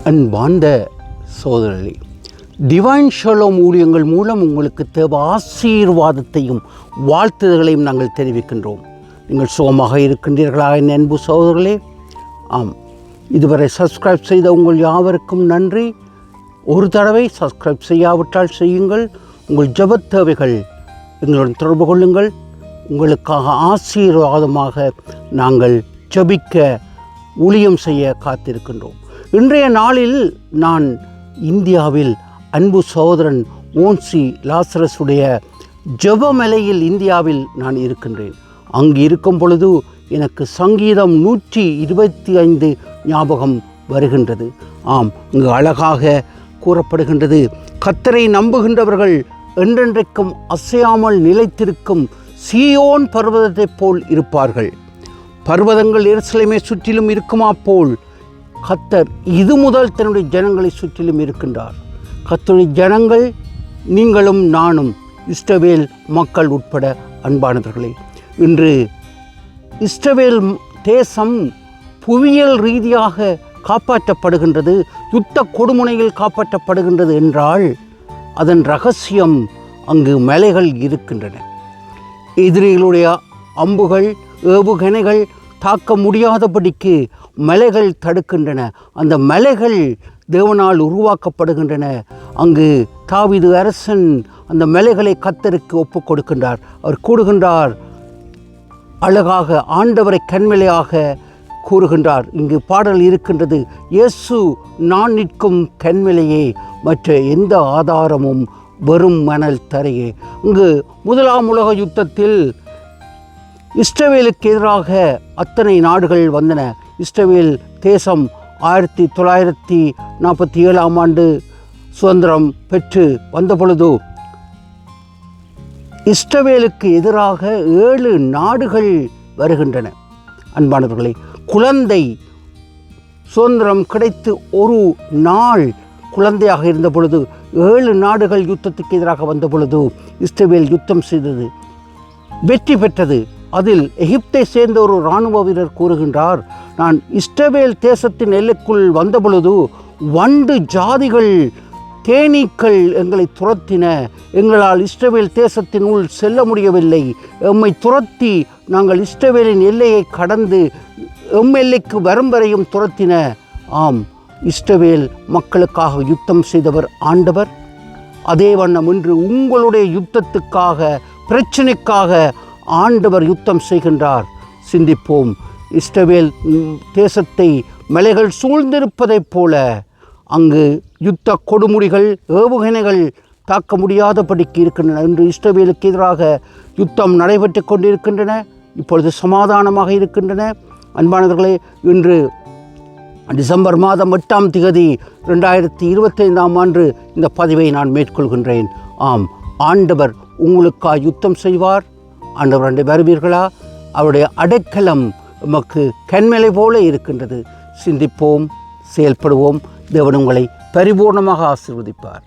அன்பார்ந்த சோதரர்களே, divine shalom ஊழியங்கள் மூலம் உங்களுக்கு தேவை ஆசீர்வாதத்தையும் வாழ்த்துதல்களையும் நாங்கள் தெரிவிக்கின்றோம். நீங்கள் சுகமாக இருக்கின்றீர்களா என் அன்பு சகோதரர்களே? ஆம், இதுவரை சப்ஸ்கிரைப் செய்த உங்கள் யாவருக்கும் நன்றி. ஒரு தடவை சப்ஸ்கிரைப் செய்யாவிட்டால் செய்யுங்கள். உங்கள் ஜெபத் தேவைகள் எங்களுடன் தொடர்பு கொள்ளுங்கள். உங்களுக்காக ஆசீர்வாதமாக நாங்கள் ஜெபிக்க ஊழியம் செய்ய காத்திருக்கின்றோம். இன்றைய நாளில் நான் இந்தியாவில் அன்பு சகோதரன் ஓன்சி லாசரஸுடைய ஜெபமலையில் இந்தியாவில் நான் இருக்கின்றேன். அங்கு இருக்கும் பொழுது எனக்கு சங்கீதம் 125 ஞாபகம் வருகின்றது. ஆம், இங்கு அழகாக கூறப்படுகின்றது, கர்த்தரை நம்புகின்றவர்கள் என்றென்றைக்கும் அசையாமல் நிலைத்திருக்கும் சீயோன் பர்வதத்தைப் போல் இருப்பார்கள். பர்வதங்கள் எருசலேமை சுற்றிலும் இருக்குமா போல் கர்த்தர் இது முதல் தன்னுடைய ஜனங்களை சுற்றிலும் இருக்கின்றார். கர்த்தருடைய ஜனங்கள் நீங்களும் நானும், இஸ்ரவேல் மக்கள் உட்பட அன்பானவர்களே, இன்று இஸ்ரவேல் தேசம் புவியியல் ரீதியாக காப்பாற்றப்படுகின்றது, யுத்த கொடுமுனையில் காப்பாற்றப்படுகின்றது என்றால் அதன் ரகசியம் அங்கு மலைகள் இருக்கின்றன. எதிரிகளுடைய அம்புகள் ஏவுகணைகள் தாக்க முடியாதபடிக்கு மலைகள் தடுக்கின்றன. அந்த மலைகள் தேவனால் உருவாக்கப்படுகின்றன. அங்கு தாவீது அரசன் அந்த மலைகளை கர்த்தருக்கு ஒப்புக் கொடுக்கின்றார். அவர் கூறுகின்றார், அழகாக ஆண்டவரை கண்மலையாக கூறுகின்றார். இங்கு பாடல் இருக்கின்றது, இயேசு நான் நிற்கும் கண்மலையே, மற்ற எந்த ஆதாரமும் வெறும் மணல் தரையே. இங்கு முதலாம் உலக யுத்தத்தில் இஸ்ரவேலுக்கு எதிராக அத்தனை நாடுகள் வந்தன. இஸ்ரவேல் தேசம் 1947 ஆண்டு சுதந்திரம் பெற்று வந்த பொழுது இஸ்ரவேலுக்கு எதிராக 7 நாடுகள் வருகின்றன. அன்பானவர்களே, குழந்தை சுதந்திரம் கிடைத்து ஒரு நாள் குழந்தையாக இருந்த பொழுது 7 நாடுகள் யுத்தத்துக்கு எதிராக வந்த பொழுது இஸ்ரவேல் யுத்தம் செய்தது, வெற்றி பெற்றது. அதில் எகிப்தை சேர்ந்த ஒரு இராணுவ வீரர் கூறுகின்றார், நான் இஸ்ரவேல் தேசத்தின் எல்லைக்குள் வந்த பொழுது வண்டு ஜாதிகள் தேனீக்கள் எங்களை துரத்தின, எங்களால் இஸ்ரவேல் தேசத்தின் உள் செல்ல முடியவில்லை, எம்மை துரத்தி நாங்கள் இஸ்ரவேலின் எல்லையை கடந்து எம் எல்லைக்கு வரும் வரையும் துரத்தின. ஆம், இஸ்ரவேல் மக்களுக்காக யுத்தம் செய்தவர் ஆண்டவர். அதே வண்ணம் இன்று உங்களுடைய யுத்தத்துக்காக, பிரச்சனைக்காக ஆண்டவர் யுத்தம் செய்கின்றார். சிந்திப்போம். இஸ்ரவேல் தேசத்தை மலைகள் சூழ்ந்திருப்பதைப் போல அங்கு யுத்த கொடுமுடிகள் ஏவுகணைகள் தாக்க முடியாதபடிக்கு இருக்கின்றன. இன்று இஸ்ரவேலுக்கு எதிராக யுத்தம் நடைபெற்று கொண்டிருக்கின்றன. இப்பொழுது சமாதானமாக இருக்கின்றன. அன்பானவர்களே, இன்று டிசம்பர் மாதம் 8ஆம் தேதி 2025 ஆண்டு இந்த பதிவை நான் மேற்கொள்கின்றேன். ஆம், ஆண்டவர் உங்களுக்காக யுத்தம் செய்வார். ஆண்டவர் அண்டை வருவீர்களா? அவருடைய அடைக்கலம் நமக்கு கண்மலை போல இருக்கின்றது. சிந்திப்போம், செயல்படுவோம். தேவன் உங்களை பரிபூர்ணமாக ஆசீர்வதிப்பார்.